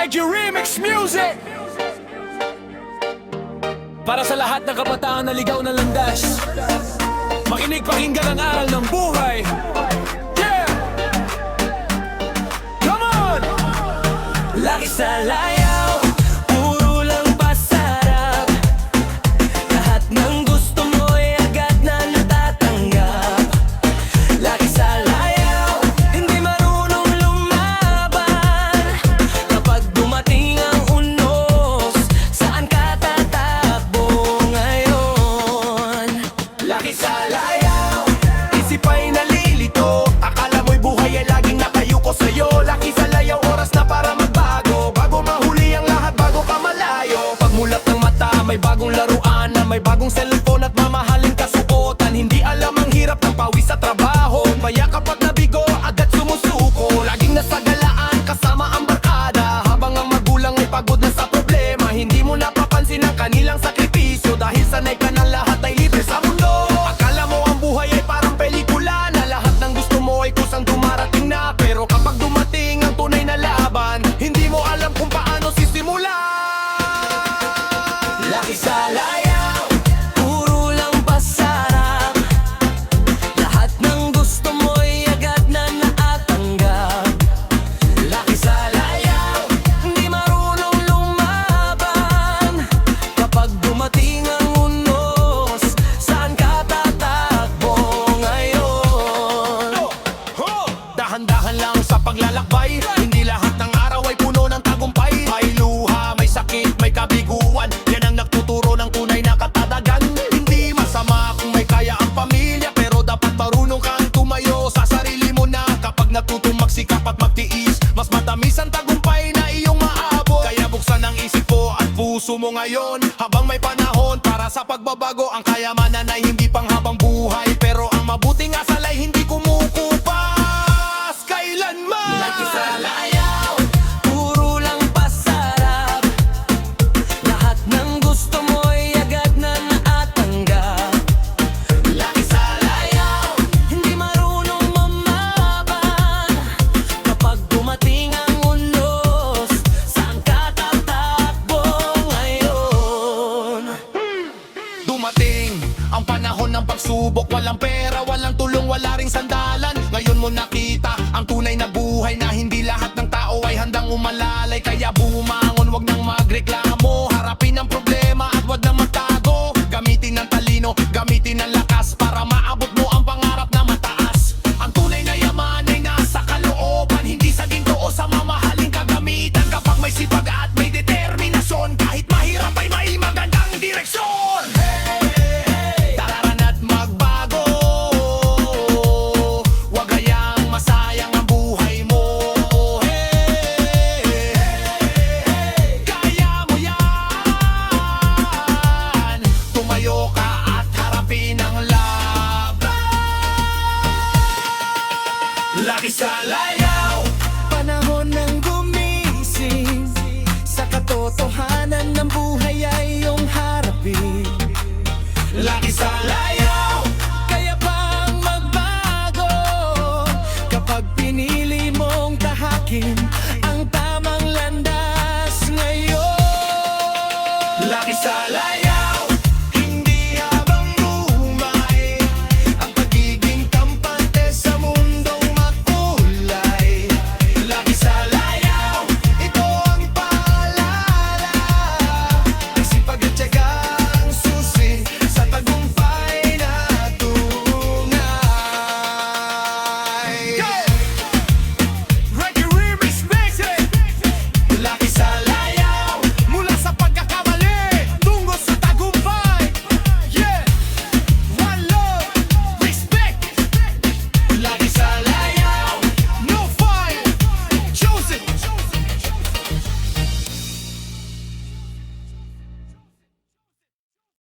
Reggie Remix Music. Para sa lahat ng kabataan na ligaw na landas, makinig, pakinggan ang aral ng buhay. Yeah! Come on! Laki sa layaw, puro lang pasarap. Lahat ng gusto mo'y agad na natatanggap. Laki sa layaw, hindi marunong lumaban. Kapag dumating ang unos, saan ka tatakbo ngayon? Laki sa layaw, isip ay nalilito. Akala mo'y buhay ay laging nakayuko sa'yo. Laki sa layaw, oras na para magbago. Bago mahuli ang lahat, bago ka malayo. Pagmulat ng mata, may bagong laruan na may bagong cellphone at mamahaling kasuotan. Hindi alam ang hirap ng pawis sa trabaho, kaya kapag nabigo, agad sumusuko. Laging nasa galaan, kasama ang barkada, habang ang magulang ay pagod na sa problema. Hindi mo napapansin ang kanilang sakripisyo, dahil sanay ka ng lahat ay libre sa mundo. Akala mo ang buhay ay parang pelikula, na lahat ng gusto mo ay kusang dumarating na. Pero kapag dumating ang tunay na laban, hindi mo alam kung paano sisimulan. Laki sa layaw, puro lang pasarap. Lahat ng gusto mo'y agad na naatanggap. Laki sa layaw, hindi marunong lumaban. Kapag dumating ang unos, saan ka tatakbo ngayon? Dahan-dahan lang sa paglalakbay, hindi lahat ng araw ay puno ng tagumpay. May luha, may sakit, may kabiguan, yan ang nagtuturo ng tunay na katatagan. Hindi masama kung may kaya ang pamilya, pero dapat marunong kang tumayo sa sarili mo na. Kapag natutong magsikap at magtiis, mas matamis ang tagumpay na iyong maabot. Kaya buksan ang isip mo at puso mo ngayon, habang may panahon para sa pagbabago. Ang kayamanan ay hindi pang habang buhay, pero ang mabuting asal ay hindi kumukupas kailanman. Laki sa layaw, puro lang pasarap. Lahat ng gusto mo'y agad na naatanggap. Laki sa layaw, hindi marunong mamaban. Kapag dumating ang unos, saan ka tatakbo ngayon? Dumating ang panahon ng pagsubok, walang pera, walang tulong, wala ring sandalan. Ngayon mo nakita ang tunay na buhay, na hindi lahat ng tao ay handang umalalay. Kaya bumangon, wag nang magreklamo, harapin ang problema at wag nang magtago. Gamitin ang talino, gamitin ang lakas, para maabot mo ang pangarap na mataas. Ang tunay na yaman ay nasa kalooban, hindi sa ginto o sa mamahaling kagamitan. Kapag may sipag at may determinasyon, kahit mahirap ay may magandang direksyon. Tararan at magbago, wag hayang masayang ang buhay mo. Kaya mo yan, tumayo ka at harapin ang laban. Laki sa layaw,